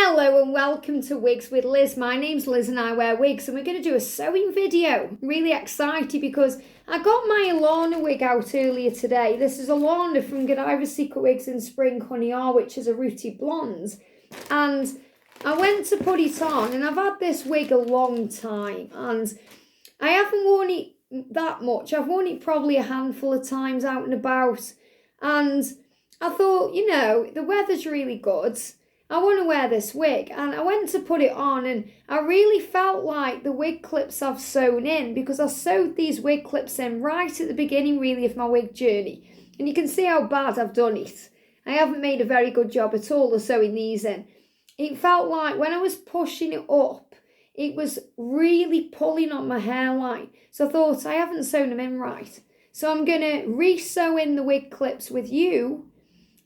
Hello and welcome to Wigs with Liz. My name's Liz and I wear wigs, and we're going to do a sewing video. I'm really excited because I got my Alana wig out earlier today. This is Alana from Godivas Secret Wigs in Spring Honey R, which is a rooted blonde. And I went to put it on, and I've had this wig a long time, and I haven't worn it that much. I've worn it probably a handful of times out and about, and I thought, you know, the weather's really good. I want to wear this wig, and I went to put it on, and I really felt like the wig clips I've sewn in, because I sewed these wig clips in right at the beginning really of my wig journey, and you can see how bad I've done it. I haven't made a very good job at all of sewing these in. It felt like when I was pushing it up, it was really pulling on my hairline, so I thought I haven't sewn them in right. So I'm going to re-sew in the wig clips with you,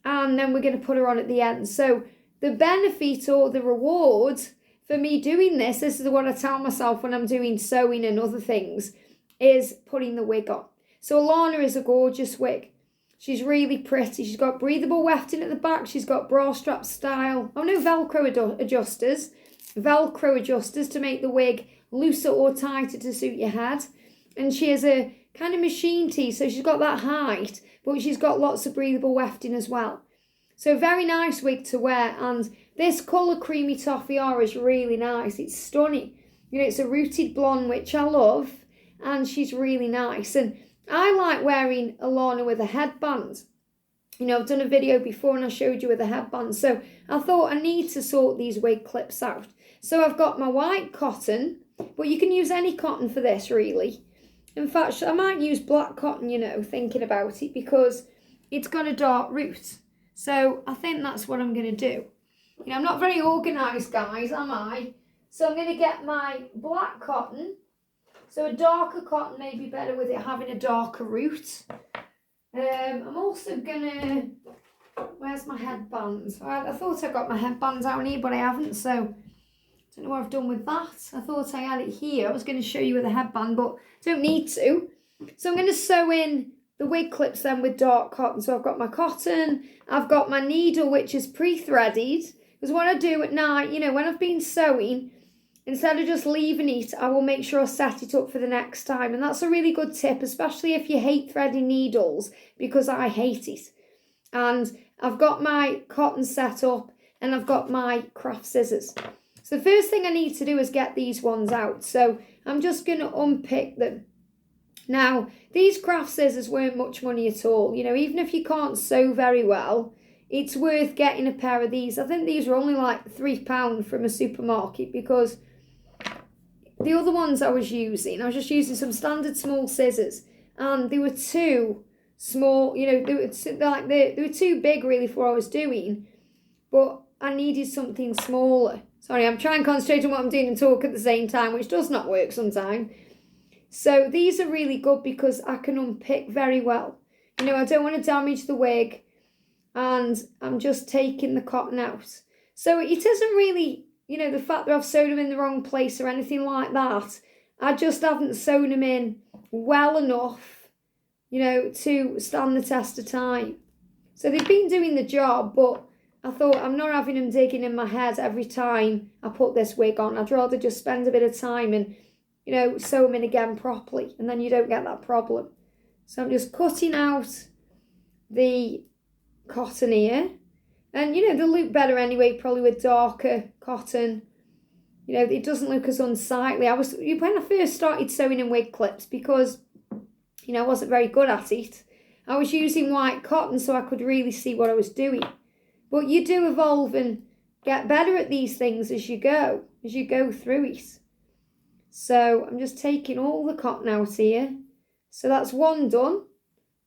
and then we're going to put her on at the end. So the benefit or the reward for me doing this is what I tell myself when I'm doing sewing and other things, is putting the wig on. So Alana is a gorgeous wig. She's really pretty. She's got breathable wefting at the back. She's got bra strap style. Oh no, Velcro adjusters. Velcro adjusters to make the wig looser or tighter to suit your head. And she has a kind of machine tee, so she's got that height, but she's got lots of breathable wefting as well. So very nice wig to wear, and this colour creamy toffee R is really nice. It's stunning. You know, it's a rooted blonde, which I love, and she's really nice. And I like wearing Alana with a headband. You know, I've done a video before and I showed you with a headband. So I thought I need to sort these wig clips out. So I've got my white cotton, but you can use any cotton for this really. In fact, I might use black cotton, you know, thinking about it, because it's got a dark root. So I think that's what I'm going to do. You know, I'm not very organised, guys, am I? So I'm going to get my black cotton. So a darker cotton may be better with it having a darker root. I'm also going to... Where's my headbands? I thought I got my headbands out here, but I haven't. So I don't know what I've done with that. I thought I had it here. I was going to show you with a headband, but don't need to. So I'm going to sew in the wig clips then with dark cotton. So I've got my cotton, I've got my needle, which is pre-threaded, because what I do at night, you know, when I've been sewing, instead of just leaving it, I will make sure I set it up for the next time. And that's a really good tip, especially if you hate threading needles, because I hate it. And I've got my cotton set up, and I've got my craft scissors. So the first thing I need to do is get these ones out. So I'm just going to unpick them. Now, these craft scissors weren't much money at all. You know, even if you can't sew very well, it's worth getting a pair of these. I think these were only like £3 from a supermarket, because the other ones I was just using some standard small scissors, and they were too small, you know, they were too big really for what I was doing, but I needed something smaller. Sorry, I'm trying to concentrate on what I'm doing and talk at the same time, which does not work sometimes. So these are really good because I can unpick very well. You know, I don't want to damage the wig, and I'm just taking the cotton out. So it isn't really, you know, the fact that I've sewn them in the wrong place or anything like that. I just haven't sewn them in well enough, you know, to stand the test of time. So they've been doing the job, but I thought I'm not having them digging in my head every time I put this wig on. I'd rather just spend a bit of time and, you know, sew them in again properly, and then you don't get that problem. So I'm just cutting out the cotton here. And, you know, they'll look better anyway, probably with darker cotton. You know, it doesn't look as unsightly. When I first started sewing in wig clips, because, you know, I wasn't very good at it, I was using white cotton so I could really see what I was doing. But you do evolve and get better at these things as you go through it. So I'm just taking all the cotton out here. So that's one done.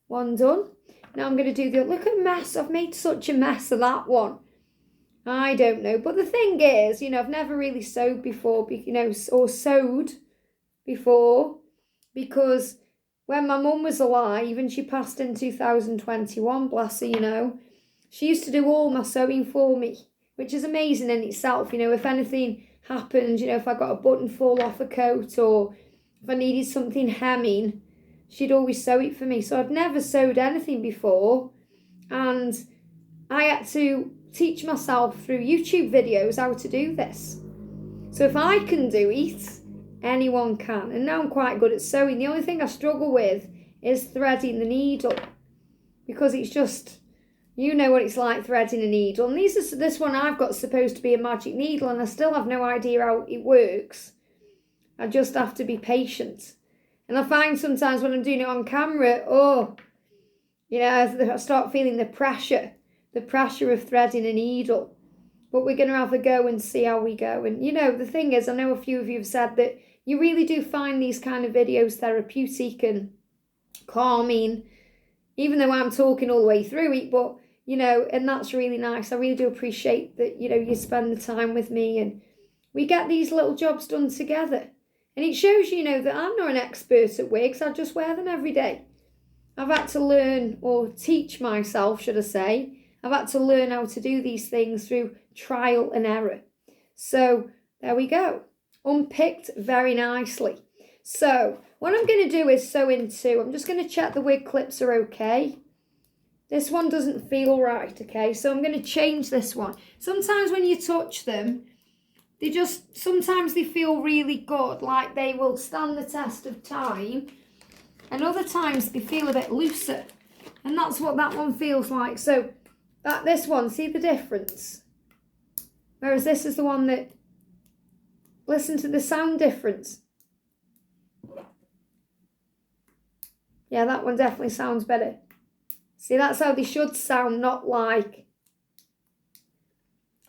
Now I'm going to do the, look at mess. I've made such a mess of that one. I don't know. But the thing is, you know, I've never really sewed before, you know, or sewed before, because when my mum was alive, and she passed in 2021, bless her, you know, she used to do all my sewing for me, which is amazing in itself. You know, if anything happened, you know, if I got a button fall off a coat, or if I needed something hemming, she'd always sew it for me. So I'd never sewed anything before, and I had to teach myself through YouTube videos how to do this. So if I can do it, anyone can. And now I'm quite good at sewing. The only thing I struggle with is threading the needle, because it's just, you know what it's like threading a needle. And this one I've got supposed to be a magic needle, and I still have no idea how it works. I just have to be patient. And I find sometimes when I'm doing it on camera, I start feeling the pressure of threading a needle. But we're going to have a go and see how we go. And, the thing is, I know a few of you have said that you really do find these kind of videos therapeutic and calming, even though I'm talking all the way through it. But, and that's really nice. I really do appreciate that, you spend the time with me and we get these little jobs done together. And it shows, that I'm not an expert at wigs. I just wear them every day. I've had to learn, or teach myself, should I say. I've had to learn how to do these things through trial and error. So there we go. Unpicked very nicely. So what I'm going to do is sew into, I'm just going to check the wig clips are okay. This one doesn't feel right, okay? So I'm going to change this one. Sometimes when you touch them, sometimes they feel really good, like they will stand the test of time. And other times they feel a bit looser. And that's what that one feels like. So this one, see the difference? Whereas this is the one that, listen to the sound difference. Yeah, that one definitely sounds better. See, that's how they should sound, not like.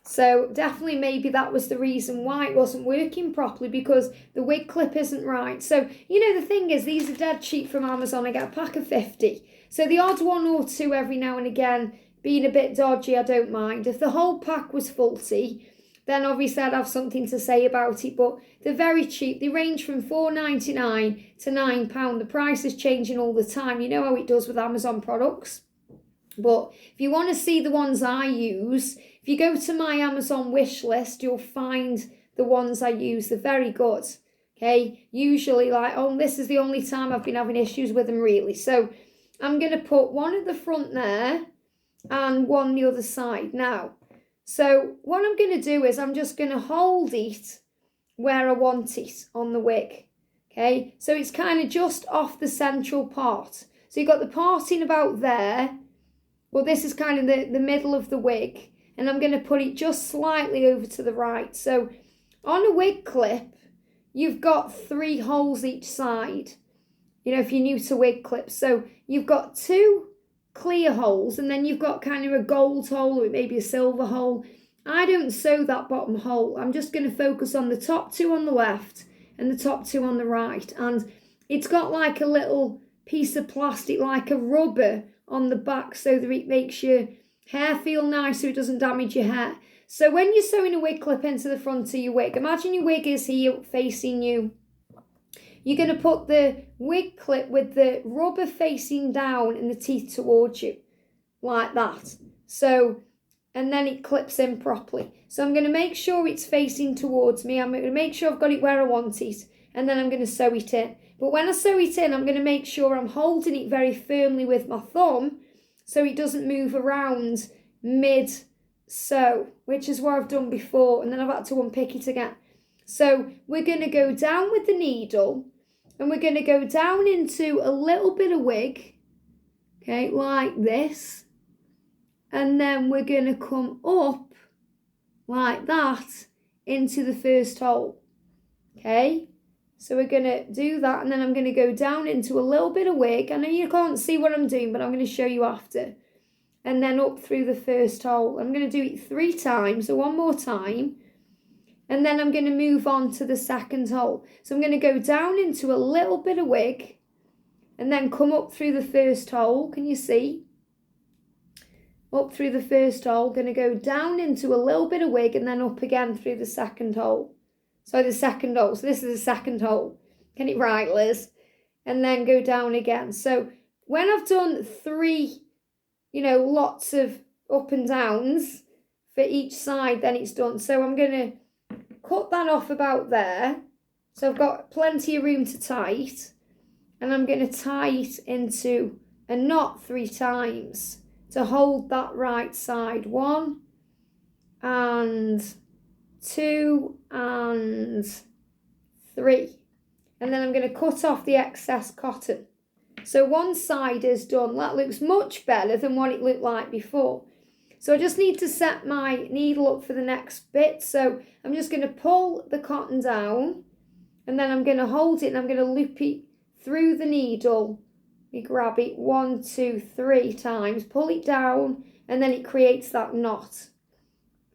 So definitely maybe that was the reason why it wasn't working properly, because the wig clip isn't right. So, the thing is, these are dead cheap from Amazon. I get a pack of 50. So the odd one or two every now and again, being a bit dodgy, I don't mind. If the whole pack was faulty, then obviously I'd have something to say about it. But they're very cheap. They range from £4.99 to £9. The price is changing all the time. You know how it does with Amazon products. But if you want to see the ones I use, if you go to my Amazon wish list, you'll find the ones I use. They're very good. Okay, usually this is the only time I've been having issues with them really. So I'm going to put one at the front there and one the other side now. So what I'm going to do is I'm just going to hold it where I want it on the wig. Okay, so it's kind of just off the central part. So you've got the parting about there. Well, this is kind of the middle of the wig. And I'm going to put it just slightly over to the right. So on a wig clip, you've got 3 holes each side. If you're new to wig clips. So you've got 2 clear holes, and then you've got kind of a gold hole or maybe a silver hole. I don't sew that bottom hole. I'm just going to focus on the top 2 on the left and the top 2 on the right. And it's got like a little piece of plastic, like a rubber on the back, so that it makes your hair feel nice, so it doesn't damage your hair. So when you're sewing a wig clip into the front of your wig, imagine your wig is here facing you. You're going to put the wig clip with the rubber facing down and the teeth towards you, like that. So, and then it clips in properly. So I'm going to make sure it's facing towards me. I'm going to make sure I've got it where I want it, and then I'm going to sew it in. But when I sew it in, I'm going to make sure I'm holding it very firmly with my thumb, so it doesn't move around mid-sew, which is what I've done before, and then I've had to unpick it again. So we're going to go down with the needle, and we're going to go down into a little bit of wig, okay, like this, and then we're going to come up like that into the first hole, okay? So we're going to do that, and then I'm going to go down into a little bit of wig. I know you can't see what I'm doing, but I'm going to show you after. And then up through the first hole. I'm going to do it 3 times, so one more time. And then I'm going to move on to the second hole. So I'm going to go down into a little bit of wig, and then come up through the first hole. Can you see? Up through the first hole. Going to go down into a little bit of wig, and then up again through the second hole. So the second hole. So this is the second hole. Get it right, Liz. And then go down again. So when I've done 3, lots of up and downs for each side, then it's done. So I'm going to cut that off about there. So I've got plenty of room to tie it. And I'm going to tie it into a knot 3 times to hold that right side. 1, and 2 and 3. And then I'm going to cut off the excess cotton. So one side is done. That looks much better than what it looked like before. So I just need to set my needle up for the next bit. So I'm just going to pull the cotton down, and then I'm going to hold it and I'm going to loop it through the needle. We grab it 1, 2, 3 times, pull it down, and then it creates that knot.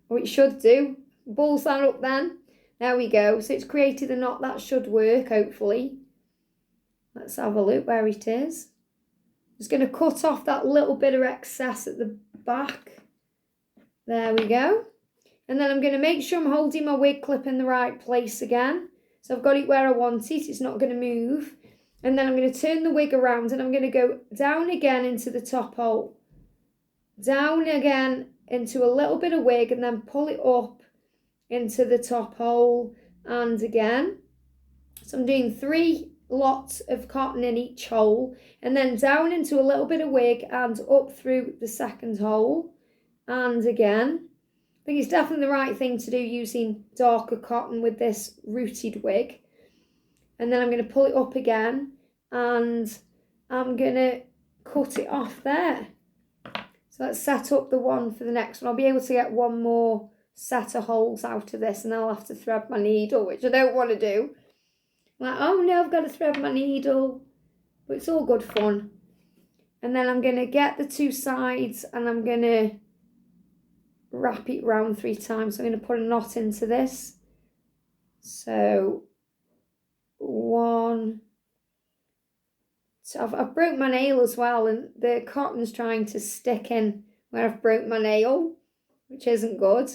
Or it should do. Balls that up then. There we go. So it's created a knot. That should work, hopefully. Let's have a look where it is. Just going to cut off that little bit of excess at the back. There we go. And then I'm going to make sure I'm holding my wig clip in the right place again. So I've got it where I want it. It's not going to move. And then I'm going to turn the wig around and I'm going to go down again into the top hole. Down again into a little bit of wig and then pull it up into the top hole and again. So I'm doing 3 lots of cotton in each hole and then down into a little bit of wig and up through the second hole and again. I think it's definitely the right thing to do using darker cotton with this rooted wig. And then I'm going to pull it up again and I'm going to cut it off there. So let's set up the one for the next one. I'll be able to get one more set of holes out of this and I'll have to thread my needle, which I don't want to do. Like, oh no, I've got to thread my needle. But it's all good fun. And then I'm going to get the 2 sides and I'm going to wrap it round 3 times. So I'm going to put a knot into this. So 1. So I've broke my nail as well and the cotton's trying to stick in where I've broke my nail, which isn't good.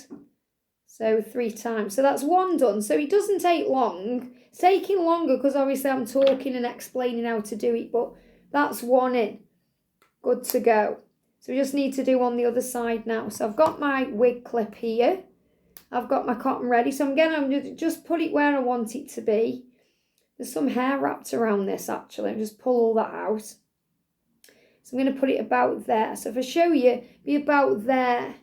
So 3 times. So that's 1 done. So it doesn't take long. It's taking longer because obviously I'm talking and explaining how to do it, but that's 1 in. Good to go. So we just need to do on the other side now. So I've got my wig clip here. I've got my cotton ready. So I'm going to just put it where I want it to be. There's some hair wrapped around this actually. I'll just pull all that out. So I'm going to put it about there. So if I show you, be about there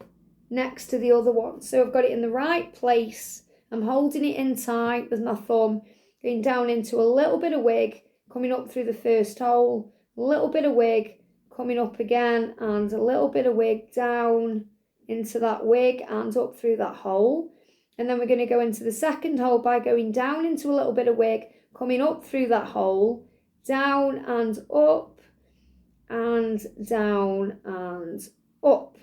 next to the other one. So I've got it in the right place. I'm holding it in tight with my thumb, going down into a little bit of wig, coming up through the first hole, a little bit of wig, coming up again, and a little bit of wig down into that wig and up through that hole. And then we're going to go into the second hole by going down into a little bit of wig, coming up through that hole, down and up, and down and up.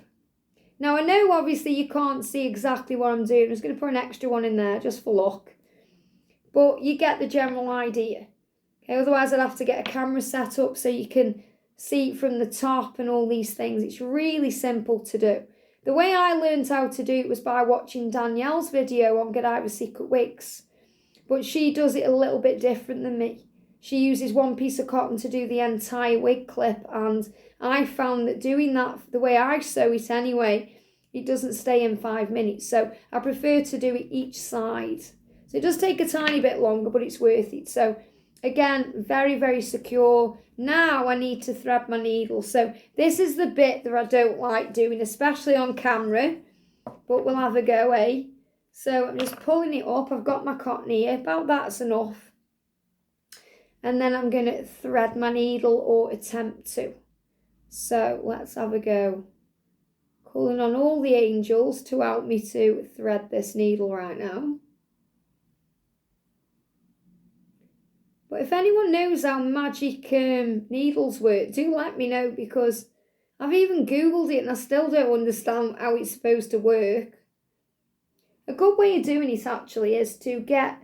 Now I know obviously you can't see exactly what I'm doing. I'm just going to put an extra one in there just for luck. But you get the general idea. Okay, otherwise I'd have to get a camera set up so you can see from the top and all these things. It's really simple to do. The way I learned how to do it was by watching Danielle's video on Godivas Secret Wigs. But she does it a little bit different than me. She uses 1 piece of cotton to do the entire wig clip, and I found that doing that the way I sew it anyway, it doesn't stay in 5 minutes. So I prefer to do it each side. So it does take a tiny bit longer, but it's worth it. So again, very, very secure. Now I need to thread my needle. So this is the bit that I don't like doing, especially on camera, but we'll have a go, eh? So I'm just pulling it up. I've got my cotton here. About that's enough. And then I'm going to thread my needle or attempt to. So let's have a go. Calling on all the angels to help me to thread this needle right now. But if anyone knows how magic needles work, do let me know, because I've even Googled it and I still don't understand how it's supposed to work. A good way of doing it actually is to get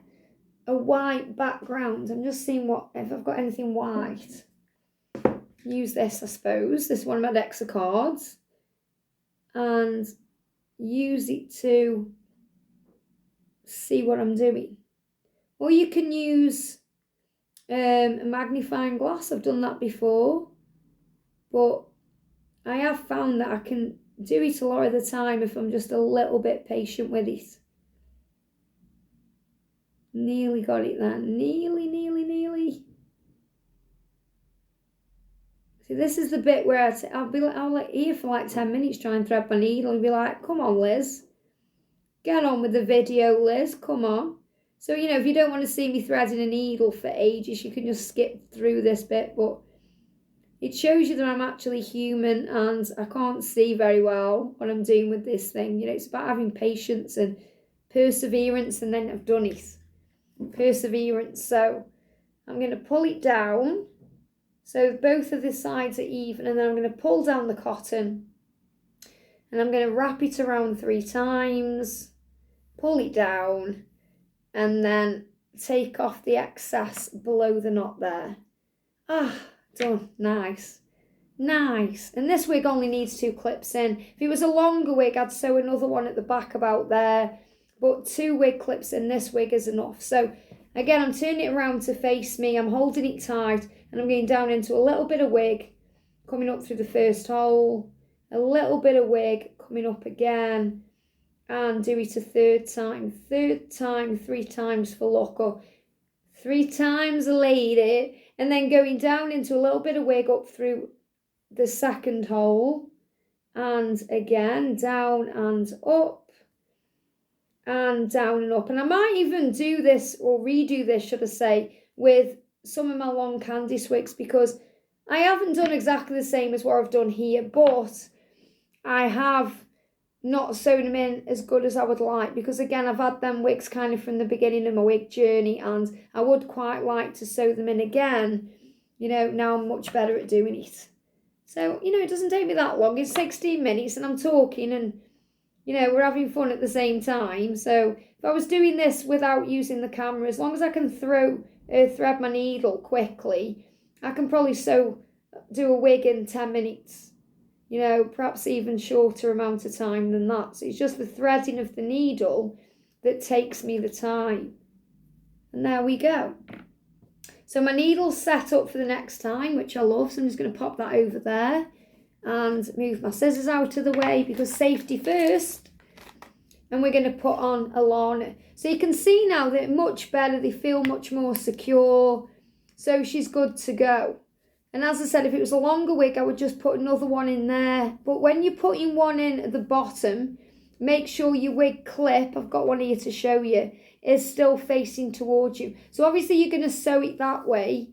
a white background. I'm just seeing if I've got anything white. Use this, I suppose. This is one of my decks of cards. And use it to see what I'm doing. Or you can use a magnifying glass. I've done that before. But I have found that I can do it a lot of the time if I'm just a little bit patient with it. Nearly got it there. Nearly. See, this is the bit where I'll like here for like 10 minutes trying to thread my needle and be like, come on, Liz. Get on with the video, Liz. Come on. So, you know, if you don't want to see me threading a needle for ages, you can just skip through this bit. But it shows you that I'm actually human and I can't see very well what I'm doing with this thing. You know, it's about having patience and perseverance, and then I've done it. Perseverance. So I'm going to pull it down so both of the sides are even, and then I'm going to pull down the cotton and I'm going to wrap it around 3 times, pull it down, and then take off the excess below the knot there. Done. Nice. Nice. And this wig only needs 2 clips in. If it was a longer wig, I'd sew another one at the back about there, but 2 wig clips in this wig is enough. So again, I'm turning it around to face me, I'm holding it tight, and I'm going down into a little bit of wig, coming up through the first hole, a little bit of wig, coming up again, and do it a 3rd time, 3 times for luck, or 3 times a lady, and then going down into a little bit of wig up through the 2nd hole, and again, down and up, and down and up. And I might even do this, or redo this, should I say, with some of my long Candice wigs, because I haven't done exactly the same as what I've done here, but I have not sewn them in as good as I would like, because again, I've had them wigs kind of from the beginning of my wig journey, and I would quite like to sew them in again. You know, now I'm much better at doing it. So, you know, it doesn't take me that long. It's 16 minutes and I'm talking, and you know, we're having fun at the same time. So if I was doing this without using the camera, as long as I can thread my needle quickly, I can probably do a wig in 10 minutes. You know, perhaps even shorter amount of time than that. So it's just the threading of the needle that takes me the time. And there we go. So my needle's set up for the next time, which I love. So I'm just going to pop that over there and move my scissors out of the way, because safety first. And we're going to put on Alana. So you can see now that much better, they feel much more secure. So she's good to go. And as I said, if it was a longer wig, I would just put another one in there. But when you're putting one in at the bottom, make sure your wig clip, I've got one here to show you, is still facing towards you. So obviously you're going to sew it that way.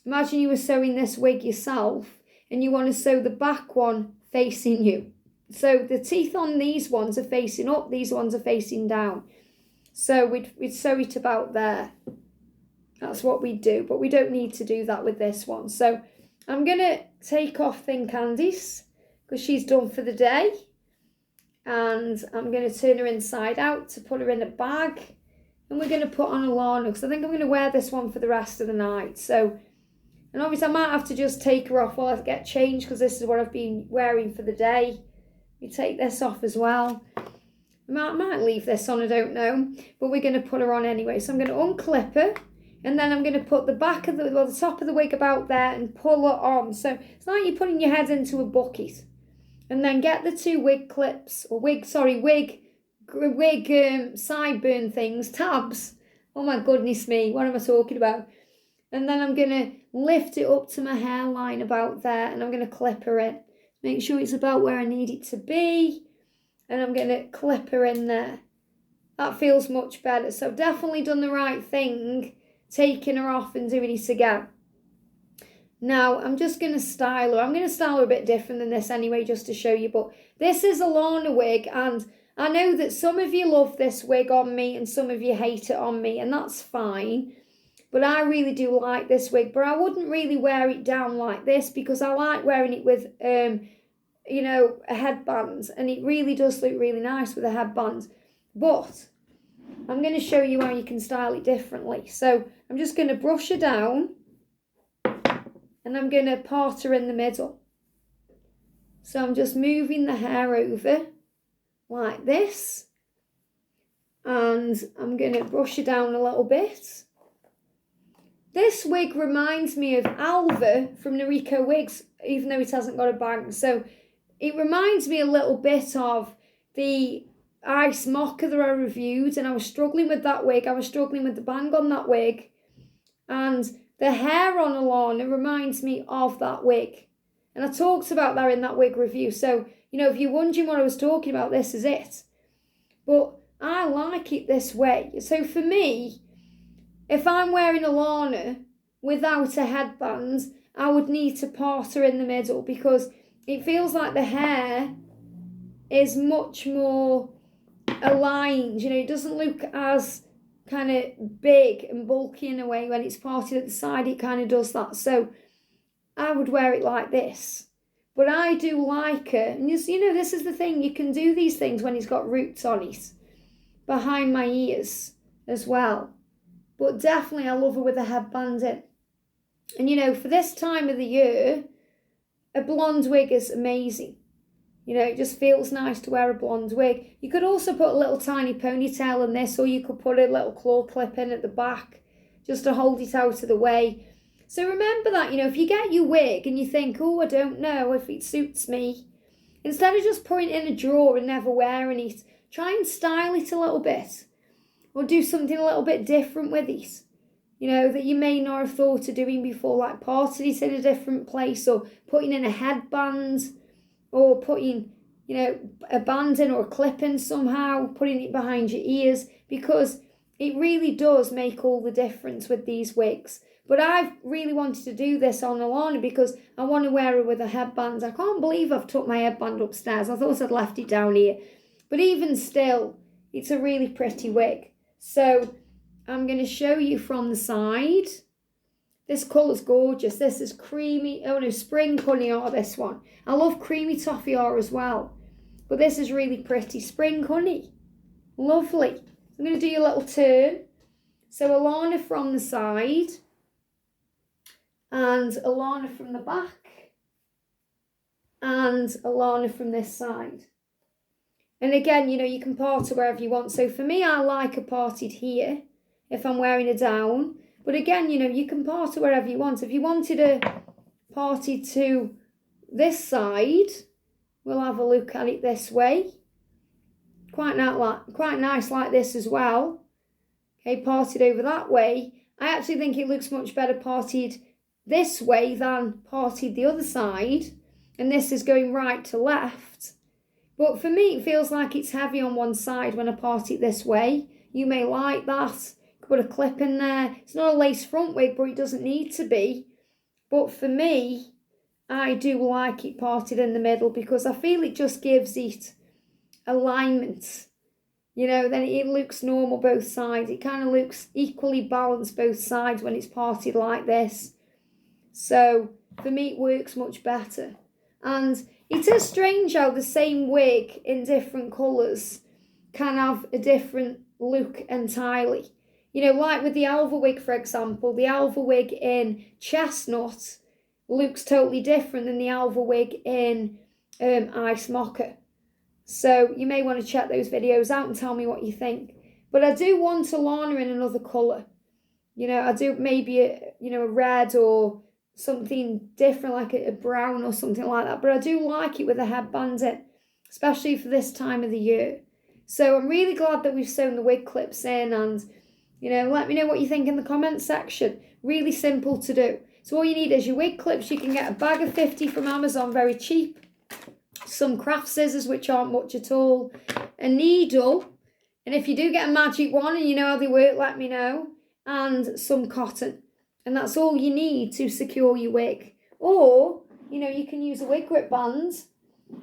Imagine you were sewing this wig yourself and you want to sew the back one facing you. So the teeth on these ones are facing up, these ones are facing down. So we'd sew it about there. That's what we do, but we don't need to do that with this one. So I'm going to take off Thin Candice because she's done for the day. And I'm going to turn her inside out to put her in a bag. And we're going to put on Alana, because I think I'm going to wear this one for the rest of the night. So, and obviously I might have to just take her off while I get changed, because this is what I've been wearing for the day. We take this off as well. I might leave this on, I don't know. But we're going to put her on anyway. So I'm going to unclip her. And then I'm going to put the back of the top of the wig about there and pull it on. So it's like you're putting your head into a bucket. And then get the 2 wig clips, or wig sideburn things, tabs. Oh my goodness me, what am I talking about? And then I'm going to lift it up to my hairline about there, and I'm going to clip her in. Make sure it's about where I need it to be. And I'm going to clip her in there. That feels much better. So I've definitely done the right thing, taking her off and doing it again. Now, I'm just going to style her. I'm going to style her a bit different than this anyway, just to show you. But this is a Alana wig, and I know that some of you love this wig on me and some of you hate it on me, and that's fine. But I really do like this wig. But I wouldn't really wear it down like this, because I like wearing it with, you know, a headband. And it really does look really nice with a headband. But I'm going to show you how you can style it differently. So I'm just going to brush her down. And I'm going to part her in the middle. So I'm just moving the hair over like this. And I'm going to brush her down a little bit. This wig reminds me of Alva from Noriko Wigs, even though it hasn't got a bang. So it reminds me a little bit of the Ice Mocha that I reviewed. And I was struggling with that wig. I was struggling with the bang on that wig. And the hair on Alana reminds me of that wig. And I talked about that in that wig review. So, you know, if you're wondering what I was talking about, this is it. But I like it this way. So for me, if I'm wearing Alana without a headband, I would need to part her in the middle because it feels like the hair is much more aligned. You know, it doesn't look as kind of big and bulky in a way. When it's parted at the side, it kind of does that. So I would wear it like this. But I do like her. And you know, this is the thing. You can do these things when it's got roots on it. Behind my ears as well. But definitely I love her with a headband in. And you know, for this time of the year, a blonde wig is amazing. You know, it just feels nice to wear a blonde wig. You could also put a little tiny ponytail in this, or you could put a little claw clip in at the back just to hold it out of the way. So remember that, you know, if you get your wig and you think, oh, I don't know if it suits me, instead of just putting it in a drawer and never wearing it, try and style it a little bit. Or do something a little bit different with it. You know, that you may not have thought of doing before, like parting it in a different place, or putting in a headband, or putting, you know, a band in or a clip in somehow, putting it behind your ears, because it really does make all the difference with these wigs. But I've really wanted to do this on Alana because I want to wear her with a headband. I can't believe I've took my headband upstairs. I thought I'd left it down here. But even still, it's a really pretty wig. So I'm going to show you from the side. This colour's gorgeous. This is creamy. Oh no, spring honey or this one. I love creamy toffee or as well. But this is really pretty. Spring honey. Lovely. I'm going to do a little turn. So Alana from the side. And Alana from the back. And Alana from this side. And again, you know, you can part her wherever you want. So for me, I like her parted here if I'm wearing a down. But again, you know, you can part her wherever you want. If you wanted a parted to this side, we'll have a look at it this way. Quite nice like this as well. Okay, parted over that way. I actually think it looks much better parted this way than parted the other side. And this is going right to left. But for me, it feels like it's heavy on one side when I part it this way. You may like that. Put a clip in there. It's not a lace front wig, but it doesn't need to be. But for me, I do like it parted in the middle because I feel it just gives it alignment. You know, then it looks normal both sides. It kind of looks equally balanced both sides when it's parted like this. So for me, it works much better. And it is strange how the same wig in different colours can have a different look entirely. You know, like with the Alva wig, for example, the Alva wig in chestnut looks totally different than the Alva wig in ice mocha. So you may want to check those videos out and tell me what you think. But I do want Alana in another colour. You know, I do maybe a red or something different, like a brown or something like that. But I do like it with a headband in, especially for this time of the year. So I'm really glad that we've sewn the wig clips in, and, you know, let me know what you think in the comments section. Really simple to do. So all you need is your wig clips. You can get a bag of 50 from Amazon, very cheap. Some craft scissors, which aren't much at all. A needle. And if you do get a magic one and you know how they work, let me know. And some cotton. And that's all you need to secure your wig. Or, you know, you can use a wig grip band.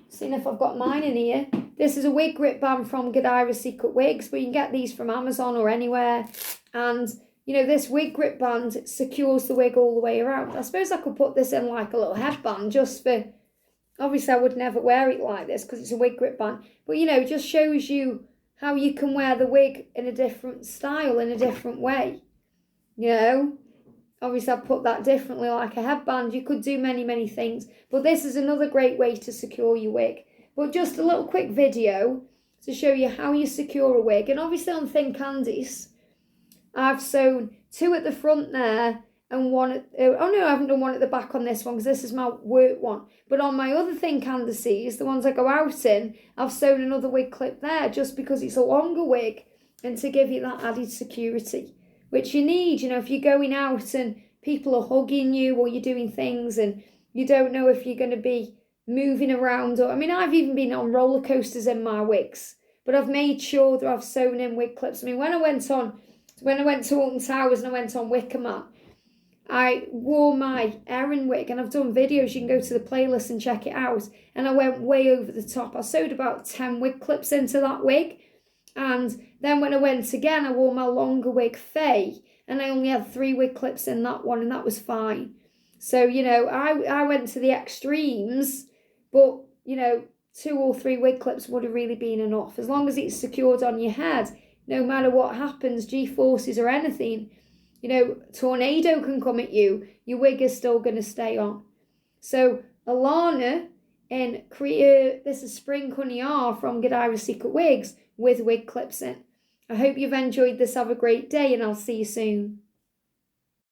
Seeing if I've got mine in here. This is a wig grip band from Godivas Secret Wigs, but you can get these from Amazon or anywhere. And, you know, this wig grip band secures the wig all the way around. I suppose I could put this in like a little headband just for... Obviously, I would never wear it like this because it's a wig grip band. But, you know, it just shows you how you can wear the wig in a different style, in a different way. You know? Obviously, I've put that differently, like a headband. You could do many, many things. But this is another great way to secure your wig. But just a little quick video to show you how you secure a wig. And obviously on thin candies, I've sewn 2 at the front there and 1 at... oh no, I haven't done 1 at the back on this one because this is my work one. But on my other thin candices, the ones I go out in, I've sewn another wig clip there just because it's a longer wig and to give you that added security, which you need, you know, if you're going out and people are hugging you or you're doing things and you don't know if you're going to be moving around. Or I mean, I've even been on roller coasters in my wigs, but but I've made sure that I've sewn in wig clips. I mean, when I went to Alton Towers and I went on Wicker Man, I wore my Erin wig, and I've done videos, you can go to the playlist and check it out, and I went way over the top. I sewed about 10 wig clips into that wig, and then when I went again, I wore my longer wig, Faye, and I only had 3 wig clips in that one, and that was fine. So, you know, I went to the extremes, but, you know, 2 or 3 wig clips would have really been enough. As long as it's secured on your head, no matter what happens, G-forces or anything, you know, tornado can come at you, your wig is still going to stay on. So Alana in this is Spring Honey R from Godivas Secret Wigs with wig clips in. I hope you've enjoyed this. Have a great day, and I'll see you soon.